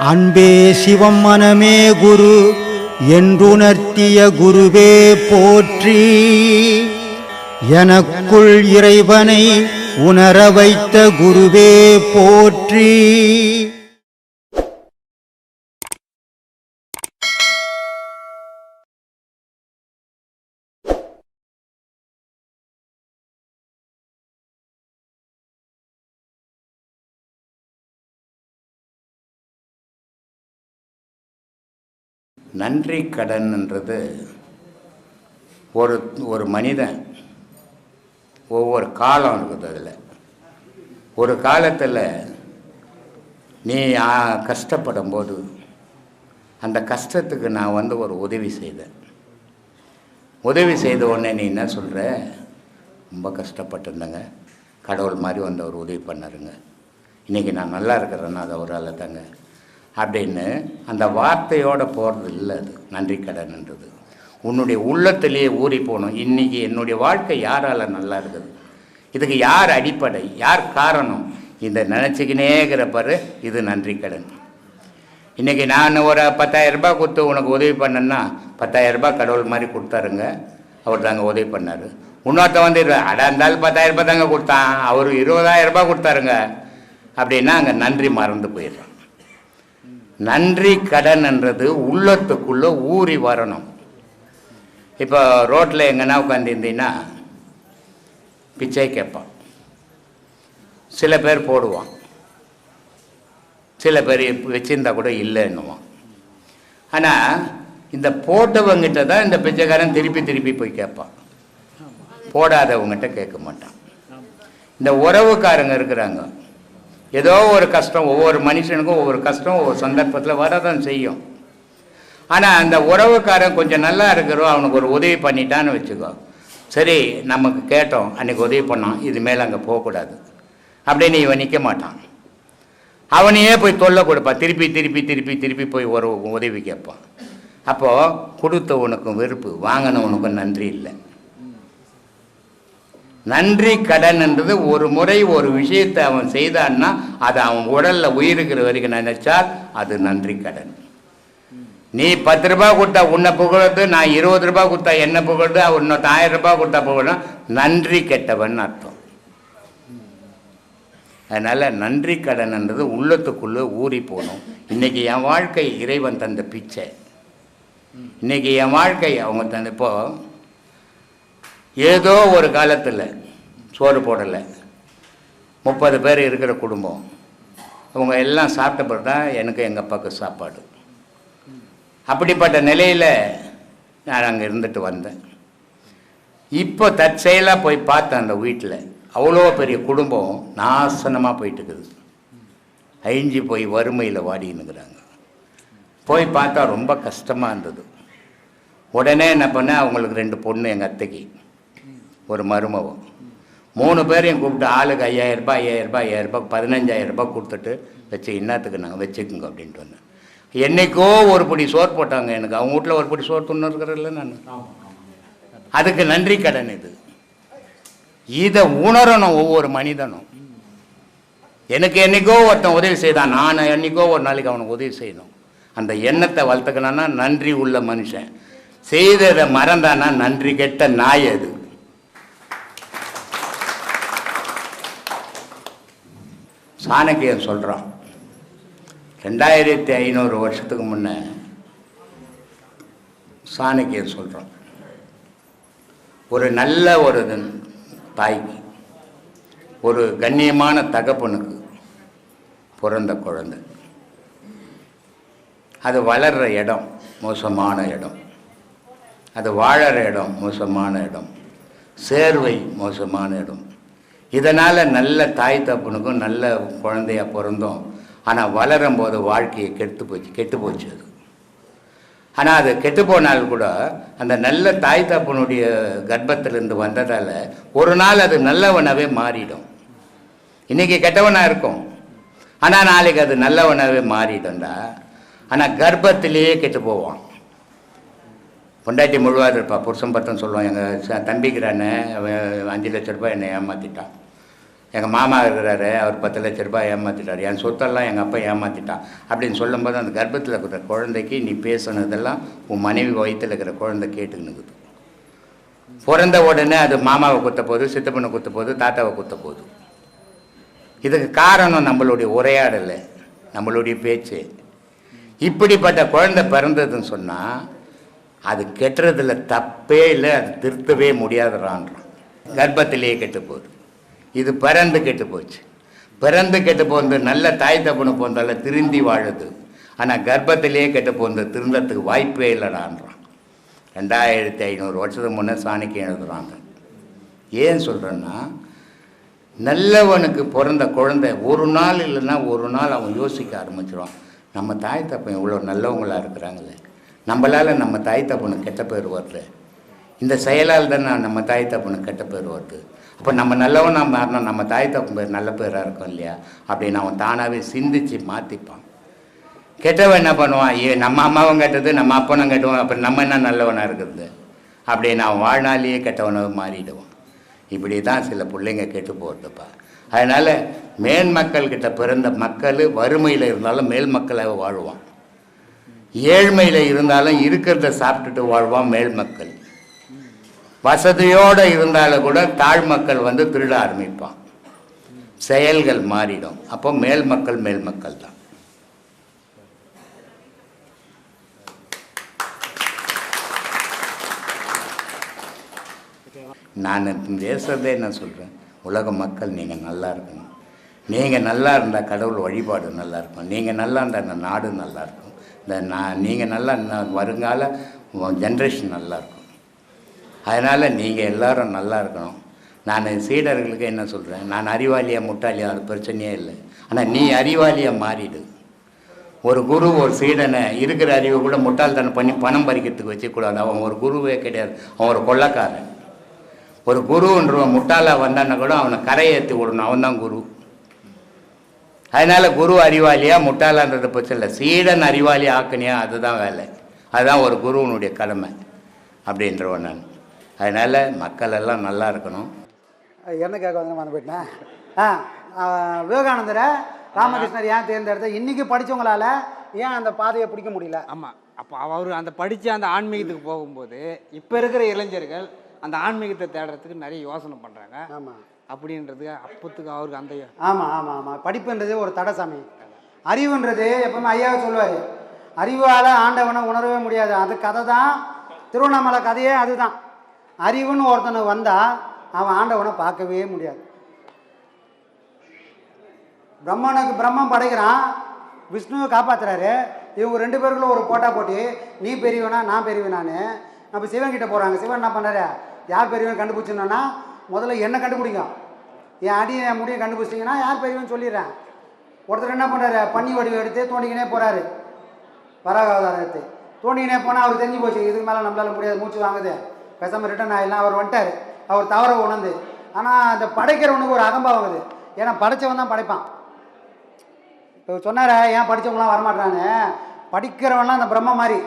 அன்பே சிவம் மனமே குரு என்றுணர்த்திய குருவே போற்றி. எனக்குள் இறைவனை உணர வைத்த குருவே போற்றி. நன்றி கடன்ன்றது ஒரு மனிதன் ஒவ்வொரு காலம் இருக்குது. அதில் ஒரு காலத்தில் நீ கஷ்டப்படும் போது அந்த கஷ்டத்துக்கு நான் ஒரு உதவி செய்தேன். உதவி செய்த உடனே நீ என்ன சொல்கிற, ரொம்ப கஷ்டப்பட்டிருந்தேங்க, கடவுள் மாதிரி ஒரு உதவி பண்ணாருங்க, இன்றைக்கி நான் நல்லா இருக்கிறேன்னா அது அவரால் தாங்க அப்படின்னு அந்த வார்த்தையோடு போகிறது இல்லை. அது நன்றி கடன்ன்றது உன்னுடைய உள்ளத்திலேயே ஊறி போகணும். இன்றைக்கி என்னுடைய வாழ்க்கை யாரால் நல்லா இருக்குது, இதுக்கு யார் அடிப்படை, யார் காரணம், இந்த நினச்சிக்கினேங்கிற பாரு, இது நன்றி கடன். இன்றைக்கி நான் ஒரு 10,000 ரூபாய் கொடுத்து உனக்கு உதவி பண்ணேன்னா 10,000 ரூபாய் கடவுள் மாதிரி கொடுத்தாருங்க, அவர் தாங்க உதவி பண்ணார். இன்னொருத்த இருந்தாலும் 10,000 ரூபாய் தாங்க கொடுத்தான், அவர் 20,000 ரூபாய் கொடுத்தாருங்க அப்படின்னா அங்கே நன்றி மறந்து போயிடுறான். நன்றி கடன்ன்றது உள்ளத்துக்குள்ளே ஊறி வரணும். இப்போ ரோட்டில் எங்கன்னா உட்காந்துருந்தீங்கன்னா பிச்சை கேட்பான், சில பேர் போடுவான், சில பேர் வச்சிருந்தா கூட இல்லைன்னுவான். ஆனால் இந்த போட்டவங்கிட்ட தான் இந்த பிச்சைக்காரன் திருப்பி திருப்பி போய் கேட்பான், போடாதவங்ககிட்ட கேட்க மாட்டான். இந்த உறவுக்காரங்க இருக்கிறாங்க, ஏதோ ஒரு கஷ்டம், ஒவ்வொரு மனுஷனுக்கும் ஒவ்வொரு கஷ்டம் ஒவ்வொரு சந்தர்ப்பத்தில் வரதான் செய்யும். ஆனால் அந்த உறவுக்காரன் கொஞ்சம் நல்லா இருக்கிறோம், அவனுக்கு ஒரு உதவி பண்ணிட்டான்னு வச்சுக்கோ, சரி நமக்கு கேட்டோம் அன்றைக்கி உதவி பண்ணான், இது மேலே அங்கே போகக்கூடாது அப்படின்னு இவன் நிற்க மாட்டான். அவனையே போய் தொல்லை கொடுப்பான், திருப்பி திருப்பி திருப்பி திருப்பி போய் ஒரு உதவி கேட்பான். அப்போது கொடுத்தவனுக்கும் வெறுப்பு, வாங்கினவனுக்கும் நன்றி இல்லை. நன்றி கடன்ன்றது ஒரு முறை ஒரு விஷயத்தை அவன் செய்தான்னா அதை அவன் உடலில் உயிருக்கிற வரைக்கும் நினைச்சால் அது நன்றி கடன். நீ 10 ரூபாய் கொடுத்தா உன்னை புகழ்றது, நான் 20 ரூபாய் கொடுத்தா என்ன புகழ்றது, இன்னொரு 1000 ரூபாய் கொடுத்தா புகழணும், நன்றி கெட்டவன் அர்த்தம். அதனால் நன்றி கடன்ன்றது உள்ளத்துக்குள்ளே ஊறி போகணும். இன்றைக்கி என் வாழ்க்கை இறைவன் தந்த பிச்சை, இன்றைக்கி என் வாழ்க்கை அவங்க தந்தப்போ ஏதோ ஒரு காலத்தில் சோறு போடலை, 30 பேர் இருக்கிற குடும்பம், அவங்க எல்லாம் சாப்பிட்ட பிறகு தான் எனக்கு எங்கள் அப்பாவுக்கு சாப்பாடு. அப்படிப்பட்ட நிலையில் நான் அங்கே இருந்துட்டு வந்தேன். இப்போ தற்செயலாக போய் பார்த்தேன், அந்த வீட்டில் அவ்வளோ பெரிய குடும்பம் நாசனமாக போயிட்டு இருக்குது, அழிஞ்சி போய் வறுமையில் வாடினுங்கிறாங்க. போய் பார்த்தா ரொம்ப கஷ்டமாக இருந்தது. உடனே என்ன பண்ணேன், அவங்களுக்கு 2 பொண்ணு, எங்கள் அத்தைக்கு ஒரு மருமகம், 3 பேரையும் கூப்பிட்டு ஆளுக்கு 5,000 ரூபாய் 5,000 ரூபாய் 15,000 ரூபாய் கொடுத்துட்டு வச்சு இன்னத்துக்கு நாங்கள் வச்சுக்கோங்க அப்படின்ட்டு வந்தேன். என்றைக்கோ ஒரு படி சோறு போட்டாங்க எனக்கு, அவங்க வீட்டில் ஒரு படி சோறு துண்ணு இருக்கிறதில்ல நான், அதுக்கு நன்றி கடன் இது. இதை உணரணும் ஒவ்வொரு மனிதனும். எனக்கு என்றைக்கோ ஒருத்தன் உதவி செய்தான், நான் என்றைக்கோ ஒரு நாளைக்கு அவனுக்கு உதவி செய்யணும். அந்த எண்ணத்தை வளர்த்துக்கணும்னா நன்றி உள்ள மனுஷன். செய்ததை மறந்தானா நன்றி கெட்ட நாய் அது. சாணக்கியன் சொல்கிறான், 2500 வருஷத்துக்கு முன்னே சாணக்கியன் சொல்கிறான், ஒரு நல்ல ஒரு தாய்க்கு, ஒரு கண்ணியமான தகப்பனுக்கு பிறந்த குழந்தை, அது வளர்கிற இடம் மோசமான இடம், அது வாழற இடம் மோசமான இடம், சேர்வை மோசமான இடம். இதனால் நல்ல தாய் தப்பனுக்கும் நல்ல குழந்தையாக பிறந்தோம், ஆனால் வளரும் போது வாழ்க்கையை கெட்டு போச்சு அது. ஆனால் அது கெட்டு போனால் கூட அந்த நல்ல தாய் தப்பனுடைய கர்ப்பத்திலிருந்து வந்ததால் ஒரு நாள் அது நல்லவனாகவே மாறிடும். இன்றைக்கி கெட்டவனாக இருக்கும், ஆனால் நாளைக்கு அது நல்லவனாகவே மாறிடும்டா. ஆனால் கர்ப்பத்திலேயே கெட்டு போவான். பொண்டாட்டி முழுவாது இருப்பா, புருஷன் பத்தம் சொல்லுவான், எங்கள் தம்பிக்கிறானே அவன் 5 லட்ச ரூபாய் என்னை ஏமாற்றிட்டான், எங்கள் மாமா இருக்கிறாரு, அவர் 10 லட்ச ரூபாய் ஏமாற்றிட்டார், என் சொத்தெல்லாம் எங்கள் அப்பா ஏமாற்றிட்டான் அப்படின்னு சொல்லும்போது அந்த கர்ப்பத்தில் இருக்கிற குழந்தைக்கு நீ பேசுனதெல்லாம் உன் மனைவி வயிற்றில் இருக்கிற குழந்தை கேட்டுக்கினுக்குது. பிறந்த உடனே அது மாமாவை குத்த போது, சித்தப்பனை குத்த போது, தாத்தாவை குத்த போது. இதுக்கு காரணம் நம்மளுடைய உரையாடல், நம்மளுடைய பேச்சு. இப்படிப்பட்ட குழந்தை பிறந்ததுன்னு சொன்னால் அது கெட்டுறதுல தப்பே இல்லை, அது திருத்தவே முடியாதுறான்றான். கர்ப்பத்திலேயே கெட்டு போகுது. இது பிறந்து கெட்டு போச்சு. பிறந்து கெட்டு போந்து நல்ல தாய் தப்புன்னு போந்தால திருந்தி வாழுது. ஆனால் கர்ப்பத்திலேயே கெட்டு போந்து திருந்தத்துக்கு வாய்ப்பே இல்லைடான்றான். 2500 வருஷத்துக்கு முன்னே சாணிக்கு எழுதுறாங்க. ஏன் சொல்கிறேன்னா, நல்லவனுக்கு பிறந்த குழந்தை ஒரு நாள் இல்லைன்னா ஒரு நாள் அவன் யோசிக்க ஆரம்பிச்சிடுவான். நம்ம தாய் தப்பன் இவ்வளோ நல்லவங்களாக இருக்கிறாங்களே, நம்மளால் நம்ம தாய் தப்பனுக்கு கெட்ட பேர் வருது, இந்த செயலால் தான் நம்ம தாய் தப்பனுக்கு கெட்ட பேர் வருது. அப்போ நம்ம நல்லவனா மாறினா நம்ம தாய் தப்பு பேர் நல்ல பேராக இருக்கும் இல்லையா அப்படின்னு அவன் தானாகவே சிந்தித்து மாற்றிப்பான். கெட்டவன் என்ன பண்ணுவான், நம்ம அம்மாவும் கெட்டது, நம்ம அப்பனும் கெட்டவன், அப்போ நம்ம என்ன நல்லவனாக இருக்கிறது அப்படின்னு அவன் வாழ்நாளையே கெட்டவனாக மாறிடுவான். இப்படி தான் சில பிள்ளைங்க கெட்டு போகிறதுப்பா. அதனால் மேல் மக்கள்கிட்ட பிறந்த மக்கள் வறுமையில் இருந்தாலும் மேல் மக்களாக வாழ்வான், ஏழ்மையில் இருந்தாலும் இருக்கிறத சாப்பிட்டுட்டு வாழ்வான் மேல் மக்கள். வசதியோடு இருந்தாலும் கூட தாழ் மக்கள் திருட ஆரம்பிப்பான், செயல்கள் மாறிடும். அப்போ மேல் மக்கள் தான். நான் பேசுகிறதே என்ன சொல்கிறேன், உலக மக்கள் நீங்கள் நல்லா இருக்கணும். நீங்கள் நல்லா இருந்தால் கடவுள் வழிபாடு நல்லா இருக்கும். நீங்கள் நல்லா இருந்தால் இந்த நாடு நல்லா இருக்கும். நீங்கள் நல்லா வருங்கால ஜென்ரேஷன் நல்லா இருக்கும். அதனால் நீங்கள் எல்லோரும் நல்லா இருக்கணும். நான் சீடர்களுக்கு என்ன சொல்கிறேன், நான் அறிவாளியாக முட்டாளியாக அது பிரச்சனையே இல்லை. ஆனால் நீ அறிவாளியாக மாறிடு. ஒரு குரு ஒரு சீடனை இருக்கிற அறிவை கூட முட்டாள்தனம் பண்ணி பணம் பறிக்கிறதுக்கு வச்சுக்கூடாது. அவன் ஒரு குருவே கிடையாது, அவன் ஒரு கொள்ளைக்காரன். ஒரு குருன்றவன் முட்டாளாக வந்தான்னா கூட அவனை கரையேற்றி விடணும், அவன் தான் குரு. அதனால் குரு அறிவாளியாக முட்டாளான்றது பிரச்சனை இல்லை, சீடன் அறிவாளி ஆக்கணியா அதுதான் வேலை. அதுதான் ஒரு குருவனுடைய கடமை அப்படின்றவன் நான். அதனால் மக்கள் எல்லாம் நல்லா இருக்கணும். என்ன கேட்க வந்து மறந்து போயிட்டேன். விவேகானந்தரை ராமகிருஷ்ணர் ஏன் தேர்ந்தெடுத்த, இன்றைக்கி படித்தவங்களால ஏன் அந்த பாதையை பிடிக்க முடியல? ஆமாம், அப்போ அவர் அந்த படித்து அந்த ஆன்மீகத்துக்கு போகும்போது இப்போ இருக்கிற இளைஞர்கள் அந்த ஆன்மீகத்தை தேடுறதுக்கு நிறைய யோசனை பண்ணுறாங்க. ஆமாம், அப்படின்றது அப்பத்துக்கு அவருக்கு அந்த ஆமாம் ஆமாம் ஆமாம் படிப்புன்றது ஒரு தடசாமி. அறிவுன்றது எப்பவுமே ஐயாவை சொல்லுவார், அறிவால் ஆண்டவனை உணரவே முடியாது. அது கதை தான், திருவண்ணாமலை கதையே அதுதான். அறிவுன்னு ஒருத்தனுக்கு வந்தால் அவன் ஆண்டவனை பார்க்கவே முடியாது. பிரம்மனுக்கு பிரம்மன் படைக்கிறான், விஷ்ணுவை காப்பாற்றுறாரு. இவங்க 2 பேருக்குள்ள ஒரு போட்டா போட்டி, நீ பெரியவனா நான் பெரியவனான்னு. அப்போ சிவன் கிட்ட போகிறாங்க. சிவன் என்ன பண்ணாரு, யார் பெரியவன் கண்டுபிடிச்சோன்னா முதல்ல என்ன கண்டுபிடிங்க, என் அடி என் முடியை கண்டுபிடிச்சிட்டிங்கன்னா யார் பெரியவன் சொல்லிடுறேன். ஒருத்தர் என்ன பண்ணுறாரு, பன்னி வடிவம் எடுத்து தோண்டிக்கினே போகிறாரு, வராகாவதாரம் எடுத்து தோண்டிக்கினே போனால் அவர் தெரிஞ்சு போச்சு, இதுக்கு மேலே நம்மளால் முடியாது, மூச்சு வாங்குது, பேசாமல் ரிட்டர்ன் ஆகிடலாம். அவர் வந்துட்டார், அவர் தவற உணர்ந்து. ஆனால் அந்த படைக்கிறவனுக்கு ஒரு அகம்பாகுது, ஏன்னா படைத்தவன் தான் படைப்பான். இப்போ சொன்னார ஏன் படித்தவங்களாம் வரமாட்டான்னு, படிக்கிறவன்லாம் அந்த பிரம்ம மாதிரி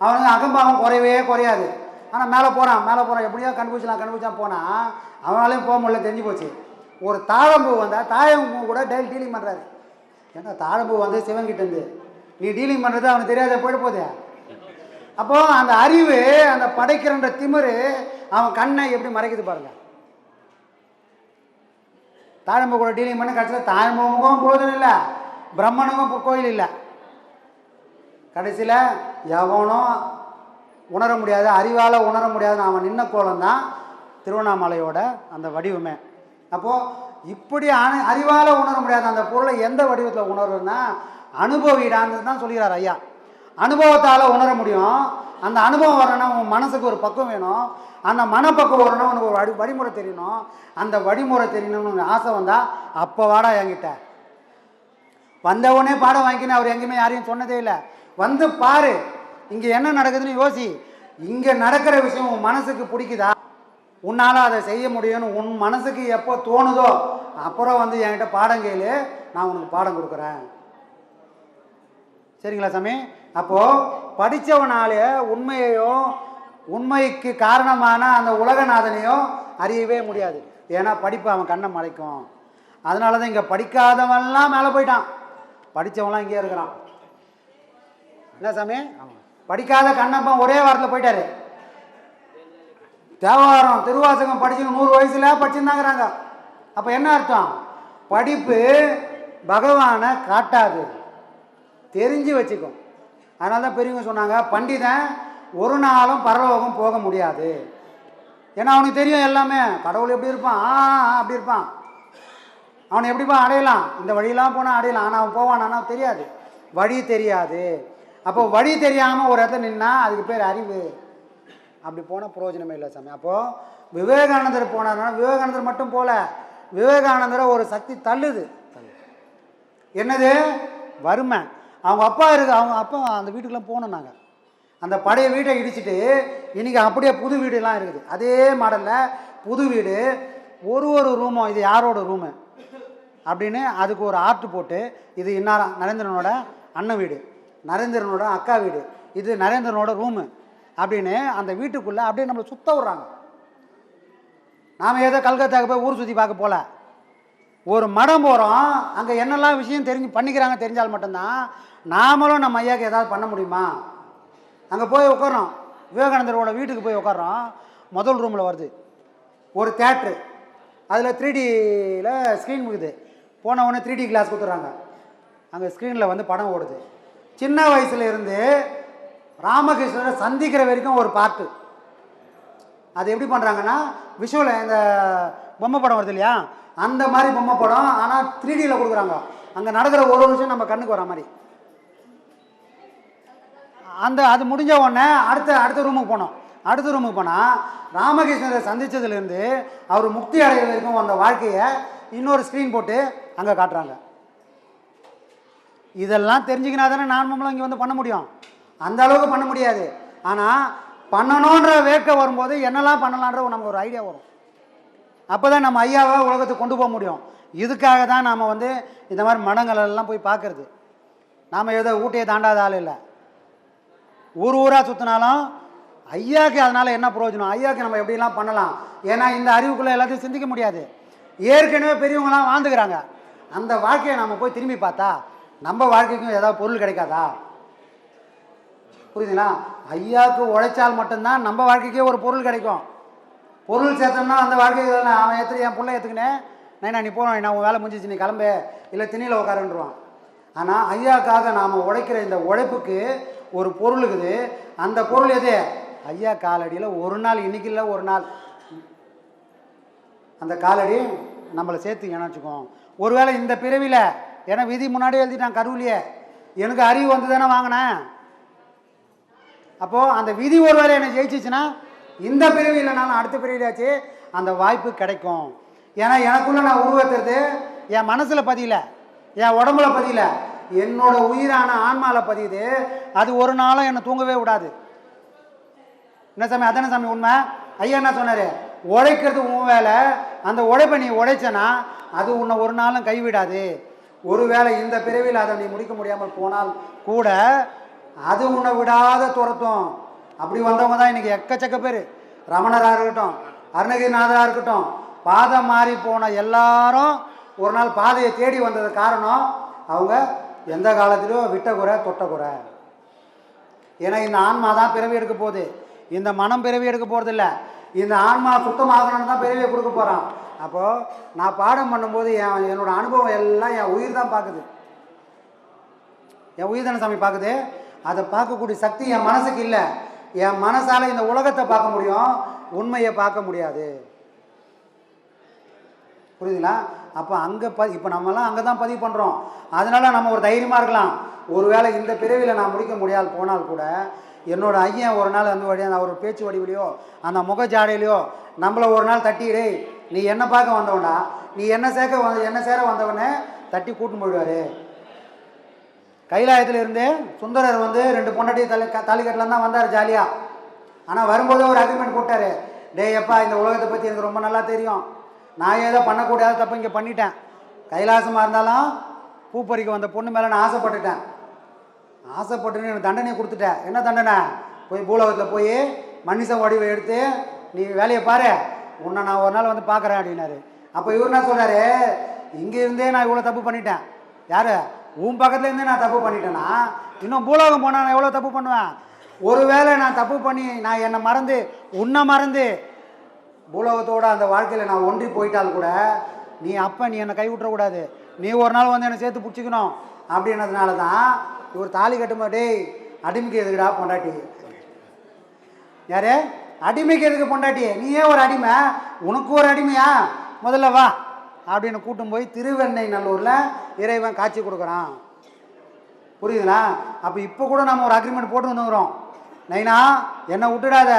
அவனுக்கு அகம்பாவம் குறையவே குறையாது. ஆனால் மேலே போகிறான் எப்படியோ கண்டுபிடிச்சான் போனால் அவனாலையும் போக முடியல, தெரிஞ்சு போச்சு. ஒரு தாழம்பூ வந்தால் தாழம்பூ கூட டீலிங் பண்ணுறாரு. ஏன்னா தாழம்பூ வந்து சிவன்கிட்டேருந்து நீ டீலிங் பண்ணுறது அவனுக்கு தெரியாத போயிட போதே. அப்போது அந்த அறிவு, அந்த படைக்கிறன்ற திமிரு அவன் கண்ணை எப்படி மறைக்குது பாருங்கள். தாழம்பூ கூட டீலிங் பண்ண கடைசியில் தாழம்பூவுக்கும் பிரயோஜனம் இல்லை, பிரம்மனுக்கும் கோயில் இல்லை. கடைசியில் எவனும் உணர முடியாது, அறிவால் உணர முடியாதுன்னு அவன் நின்ன கோலம் தான் திருவண்ணாமலையோட அந்த வடிவமே. அப்போது இப்படி அறிவால் உணர முடியாத அந்த பொருளை எந்த வடிவத்தில் உணர்வுன்னா அனுபவிடான்னு தான் சொல்கிறார் ஐயா. அனுபவத்தால் உணர முடியும். அந்த அனுபவம் வரணும்னா உன் மனசுக்கு ஒரு பக்குவம் வேணும். அந்த மனப்பக்குவம் வரணும், உனக்கு ஒரு வழிமுறை தெரியணும். அந்த வழிமுறை தெரியணும்னு ஆசை வந்தால் அப்போ வாடா என்கிட்ட. வந்தவொடனே பாடம் வாங்கிக்கின்னு அவர் எங்கேயுமே யாரையும் சொன்னதே இல்லை. வந்து பாரு, இங்கே என்ன நடக்குதுன்னு யோசி. இங்கே நடக்கிற விஷயம் உன் மனசுக்கு பிடிக்குதா, உன்னால் அதை செய்ய முடியும்னு உன் மனசுக்கு எப்போ தோணுதோ அப்புறம் வந்து என்கிட்ட பாடம் கேளு, நான் உனக்கு பாடம் கொடுக்குறேன். சரிங்களா சாமி? அப்போது படித்தவனாலே உண்மையையோ உண்மைக்கு காரணமான அந்த உலகநாதனையோ அறியவே முடியாது. ஏன்னா படிப்பு அவன் கண்ணை மறைக்கும். அதனால தான் இங்கே படிக்காதவன்லாம் மேலே போயிட்டான், படித்தவன்லாம் இங்கே இருக்கிறான். என்ன சாமி? படிக்காத கண்ணப்பன் ஒரே வாரத்தில் போயிட்டாரு. தேவாரம் திருவாசகம் படிச்சு 100 வயசுல படிச்சுருந்தாங்கிறாங்க. அப்போ என்ன அர்த்தம்? படிப்பு பகவானை காட்டாது, தெரிஞ்சு வச்சுக்கும். அதனால தான் பெரியவங்க சொன்னாங்க, பண்டிதன் ஒரு நாளும் பரலோகம் போக முடியாது. ஏன்னா அவனுக்கு தெரியும் எல்லாமே. கடவுள் எப்படி இருப்பான், அப்படி இருப்பான். அவனை எப்படிப்பா அடையலாம், இந்த வழியெல்லாம் போனால் அடையலாம். ஆனால் அவன் போவான், ஆனால் தெரியாது, வழி தெரியாது. அப்போ வழி தெரியாமல் ஒரு இடத்துல நின்னா அதுக்கு பேர் அறிவு. அப்படி போனால் பிரயோஜனமே இல்லை சாமி. அப்போது விவேகானந்தர் போனார்னா விவேகானந்தர் மட்டும் போல, விவேகானந்தரை ஒரு சக்தி தள்ளுது. என்னது? வறுமை. அவங்க அப்பா அவங்க அப்பா அந்த வீட்டுக்கெல்லாம் போனோம் நாங்கள். அந்த பழைய வீட்டை இடிச்சிட்டு இன்றைக்கி அப்படியே புது வீடுலாம் இருக்குது. அதே மாடலில் புது வீடு, ஒரு ரூமும் இது யாரோட ரூமு அப்படின்னு அதுக்கு ஒரு ஆர்ட் போட்டு, இது இன்னாரம் நரேந்திரனோட அண்ணன் வீடு, நரேந்திரனோட அக்கா வீடு, இது நரேந்திரனோட ரூமு அப்படின்னு அந்த வீட்டுக்குள்ளே அப்படியே நம்மளை சுத்த விட்றாங்க. நாம் ஏதோ கல்கத்தாவுக்கு போய் ஊர் சுற்றி பார்க்க போல, ஒரு மடம் போகிறோம், அங்கே என்னெல்லாம் விஷயம் பண்ணிக்கிறாங்க தெரிஞ்சால் மட்டும்தான் நாமளும் நம்ம ஐயாவுக்கு ஏதாவது பண்ண முடியுமா. அங்கே போய் உட்காரோம், விவேகானந்தரோட வீட்டுக்கு போய் உட்காரோம். முதல் ரூமில் வருது ஒரு தேட்ரு, அதில் 3Dயில் ஸ்க்ரீன் இருக்குது. போன உடனே 3D கிளாஸ் கொடுத்துட்றாங்க. அங்கே ஸ்க்ரீனில் வந்து படம் ஓடுது. சின்ன வயசுல இருந்து ராமகிருஷ்ணரை சந்திக்கிற வரைக்கும் ஒரு பாட்டு. அது எப்படி பண்ணுறாங்கன்னா, விஷுவல் இந்த பொம்மை படம் வருது இல்லையா, அந்த மாதிரி பொம்மை படம், ஆனால் 3Dயில் கொடுக்குறாங்க. அங்கே நடக்கிற ஒரு விஷயம் நம்ம கண்ணுக்கு வர மாதிரி. அது முடிஞ்ச உடனே அடுத்த ரூமுக்கு போனோம். அடுத்த ரூமுக்கு போனால் ராமகிருஷ்ணரை சந்தித்ததுலேருந்து அவர் முக்தி அடைகிற வரைக்கும் அந்த வாழ்க்கையை இன்னொரு ஸ்க்ரீன் போட்டு அங்கே காட்டுறாங்க. இதெல்லாம் தெரிஞ்சுக்கினா தானே நார்மலாக இங்கே வந்து பண்ண முடியும். அந்த அளவுக்கு பண்ண முடியாது. ஆனால் பண்ணணுன்ற வேட்கை வரும்போது என்னெல்லாம் பண்ணலான்ற நமக்கு ஒரு ஐடியா வரும். அப்போ தான் நம்ம ஐயாவை உலகத்துக்கு கொண்டு போக முடியும். இதுக்காக தான் நாம் வந்து இந்த மாதிரி மடங்களெல்லாம் போய் பார்க்குறது. நாம் ஏதோ ஊட்டியை தாண்டாத ஆள் இல்லை. ஊராக சுற்றினாலும் ஐயாவுக்கு அதனால் என்ன பிரயோஜனம், ஐயாவுக்கு நம்ம எப்படிலாம் பண்ணலாம். ஏன்னா இந்த அறிவுக்குள்ளே எல்லாத்தையும் சிந்திக்க முடியாது. ஏற்கனவே பெரியவங்களாம் வாழ்ந்துக்கிறாங்க. அந்த வாழ்க்கையை நம்ம போய் திரும்பி பார்த்தா நம்ம வாழ்க்கைக்கும் ஏதாவது பொருள் கிடைக்காதா? புரியுதுங்களா? ஐயாவுக்கு உழைச்சால் மட்டும்தான் நம்ம வாழ்க்கைக்கே ஒரு பொருள் கிடைக்கும். பொருள் சேர்த்தோம்னா அந்த வாழ்க்கைக்கு அவன் என் பிள்ளை ஏற்றுக்கினேன், நான் நீ போனோம், நான் உன் வேலை முடிஞ்சிச்சு, நீ கிளம்பு, இல்லை திண்ணியில் உட்காருன்றான். ஆனால் ஐயாவுக்காக நாம் உழைக்கிற இந்த உழைப்புக்கு ஒரு பொருள் இருக்குது. அந்த பொருள் எது? ஐயா காலடியில் ஒரு நாள், இன்னைக்கு இல்லை ஒரு நாள் அந்த காலடி நம்மளை சேர்த்து இணைச்சிக்கும். ஒருவேளை இந்த பிறவியில், ஏன்னா விதி முன்னாடியே எழுதிட்டான் கருவிலேயே, எனக்கு அறிவு வந்து தானே வாங்கினேன். அப்போது அந்த விதி ஒரு வேளை என்னை ஜெயிச்சிச்சுன்னா இந்த பிறவி இல்லைனாலும் அடுத்த பிறவியாச்சு அந்த வாய்ப்பு கிடைக்கும். ஏன்னா எனக்குள்ளே நான் உருவத்துறது என் மனசில் பதியல, என் உடம்புல பதியல, என்னோட உயிரான ஆன்மாவில் பதியுது. அது ஒரு நாளும் என்னை தூங்கவே விடாது. என்ன சாமி? அதானே சாமி உண்மை. ஐயா என்ன சொன்னார்? உழைக்கிறது உன் வேலை, அந்த உழைப்பை நீ உழைச்சனா அது உன்னை ஒரு நாளும் கைவிடாது. ஒருவேளை இந்த பிறவியில் அதை நீ முடிக்க முடியாமல் போனால் கூட அது உன்னை விடாத துரத்தும். அப்படி வந்தவங்க தான் இன்றைக்கி எக்கச்சக்க பேர். ரமணராக இருக்கட்டும், அருணகிரிநாதராக இருக்கட்டும், பாதம் மாறி போன எல்லாரும் ஒரு நாள் பாதையை தேடி வந்தது காரணம் அவங்க எந்த காலத்திலும் விட்ட குறை தொட்ட குறை. ஏன்னா இந்த ஆன்மா தான் பிறவி எடுக்க போகுது, இந்த மனம் பிறவி எடுக்க போகிறதில்ல. இந்த ஆன்மா சுத்தமாகணும்னு தான் பிறவியை கொடுக்க போகிறான். அப்போது நான் பாடம் பண்ணும்போது என்னோட அனுபவம் எல்லாம் என் உயிர் தான் பார்க்குது. என் உயிர் தானே சாமி பார்க்குது. அதை பார்க்கக்கூடிய சக்தி என் மனசுக்கு இல்லை. என் மனசால் இந்த உலகத்தை பார்க்க முடியும், உண்மையை பார்க்க முடியாது. புரியுதுங்களா? அப்போ அங்கே இப்போ நம்மலாம் அங்கே தான் பதிவு பண்ணுறோம். அதனால் நம்ம ஒரு தைரியமாக இருக்கலாம். ஒருவேளை இந்த பிறவியில் நான் முடிக்க முடியாது போனால் கூட என்னோட ஐயன் ஒரு நாள் அந்த வழியாக அவர் பேச்சு வடிவிலையோ அந்த முகஜாடையிலையோ நம்மளை ஒரு நாள் தட்டிடே, நீ என்ன பார்க்க வந்தவனா, நீ என்ன சேர வந்தவனே தட்டி கூட்டின்னு போயிடுவார். கைலாயத்தில் இருந்து சுந்தரர் வந்து 2 பொண்டாட்டி தாலிக்கட்டில் தான் வந்தார் ஜாலியாக. ஆனால் வரும்போது ஒரு அக்ரிமெண்ட் போட்டார். எப்பா இந்த உலகத்தை பற்றி எனக்கு ரொம்ப நல்லா தெரியும், நான் ஏதோ பண்ணக்கூடாத தப்பு இங்கே பண்ணிட்டேன். கைலாசமாக இருந்தாலும் பூ பறிக்க வந்த பொண்ணு மேலே நான் ஆசைப்பட்டுட்டேன். ஆசைப்பட்டுன்னு எனக்கு தண்டனை கொடுத்துட்டேன். என்ன தண்டனை? போய் பூலோகத்தில் போய் மனுஷ வடிவை எடுத்து நீ வேலையை பாரு, உன்னை நான் ஒரு நாள் வந்து பார்க்குறேன் அப்படின்னாரு. அப்போ இவர் என்ன சொல்கிறாரு? இங்கே இருந்தே நான் இவ்வளோ தப்பு பண்ணிட்டேன். யார் உன் பக்கத்துல இருந்தே நான் தப்பு பண்ணிட்டேன்னா இன்னும் பூலோகம் போனால் நான் எவ்வளோ தப்பு பண்ணுவேன். ஒருவேளை நான் தப்பு பண்ணி நான் என்னை மறந்து உன்னை மறந்து பூலோகத்தோட அந்த வாழ்க்கையில் நான் ஒன்றி போயிட்டால் கூட நீ அப்போ நீ என்னை கை விட்டுறக்கூடாது. நீ ஒரு நாள் வந்து என்னை சேர்த்து பிடிச்சிக்கணும் அப்படின்றதுனால தான் இவர் தாலி கட்டும்போது டேய் அடிமைக்கு எதுக்குடா பொண்டாட்டி, யாரு அடிமைக்கு எதுக்கு பொண்டாட்டி, நீ ஏன் ஒரு அடிமை, உனக்கு ஒரு அடிமையா, முதல்ல வா அப்படின்னு கூட்டும் போய் திருவெண்ணை நல்லூரில் இறைவன் காட்சி கொடுக்குறான். புரியுதுங்களா? அப்போ இப்போ கூட நம்ம ஒரு அக்ரிமெண்ட் போட்டு வந்துக்கிறோம். நைனா என்னை விட்டுடாத,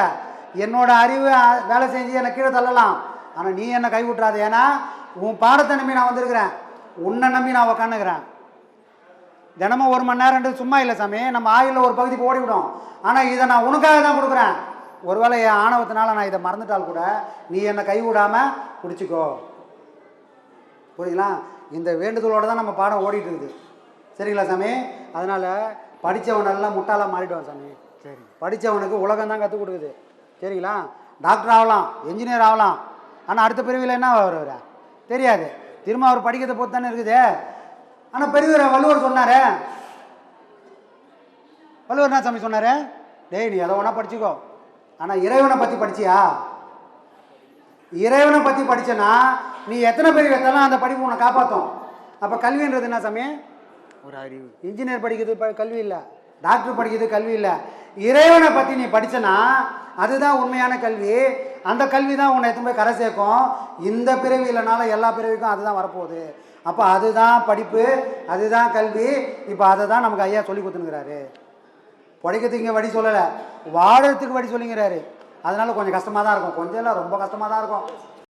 என்னோட அறிவு வேலை செஞ்சு என்னை கீழே தள்ளலாம், ஆனால் நீ என்னை கை விட்டுறாத. ஏன்னா உன் பாடத்தை நம்பி நான் வந்திருக்கிறேன், உன்னை நம்பி நான் உக்காந்துக்கிறேன். தினமும் 1 மணி நேரம் சும்மா இல்லை சாமி, நம்ம ஆயுளில் ஒரு பகுதிக்கு ஓடிவிடும். ஆனால் இதை நான் உனக்காக தான் கொடுக்குறேன். ஒருவேளை என் ஆணவத்தினால நான் இதை மறந்துட்டால் கூட நீ என்னை கை விடாமல் பிடிச்சிக்கோ. புரியுங்களா? இந்த வேண்டுதலோடு தான் நம்ம பாடம் ஓடிட்டு இருக்குது. சரிங்களா சாமி? அதனால் படித்தவனெல்லாம் முட்டாளாக மாறிடுவான் சாமி. சரி, படித்தவனுக்கு உலகம் தான் கற்றுக் கொடுக்குது. சரிங்களா? டாக்டர் ஆகலாம், என்ஜினியர் ஆகலாம், ஆனால் அடுத்த பிரிவில் என்ன வருவார் தெரியாது. திரும்ப அவர் படிக்கிறத பொறுத்து தானே இருக்குது. ஆனால் பெரியவர் வள்ளுவர் சொன்னார், வள்ளுவர் என்ன சாமி சொன்னார், டேய் நீ எதை வேணா படிச்சுக்கோ, ஆனால் இறைவனை பற்றி படிச்சியா? இறைவனை பற்றி படித்தனா நீ எத்தனை பேர் வைத்தாலும் அந்த படிப்பு உன்னை காப்பாற்றும். அப்போ கல்வின்றது என்ன சாமி? ஒரு அறிவு. இன்ஜினியர் படிக்கிறது கல்வி இல்லை, டாக்டர் படிக்கிறது கல்வி இல்லை. இறைவனை பற்றி நீ படித்தனா அதுதான் உண்மையான கல்வி. அந்த கல்வி தான் உன்னை எத்தனை போய் கரை சேர்க்கும். இந்த பிறவி இல்லைனாலும் எல்லா பிறவிக்கும் அதுதான் வரப்போகுது. அப்போ அதுதான் படிப்பு, அதுதான் கல்வி. இப்போ அதை தான் நமக்கு ஐயா சொல்லி கொடுத்துனுங்கிறாரு. படிக்கிறதுக்கு இங்கே வழி சொல்லலை, வாழறதுக்கு வழி சொல்லிங்கிறாரு. அதனால கொஞ்சம் கஷ்டமாக தான் இருக்கும், கொஞ்சம் இல்லை ரொம்ப கஷ்டமாக தான் இருக்கும்.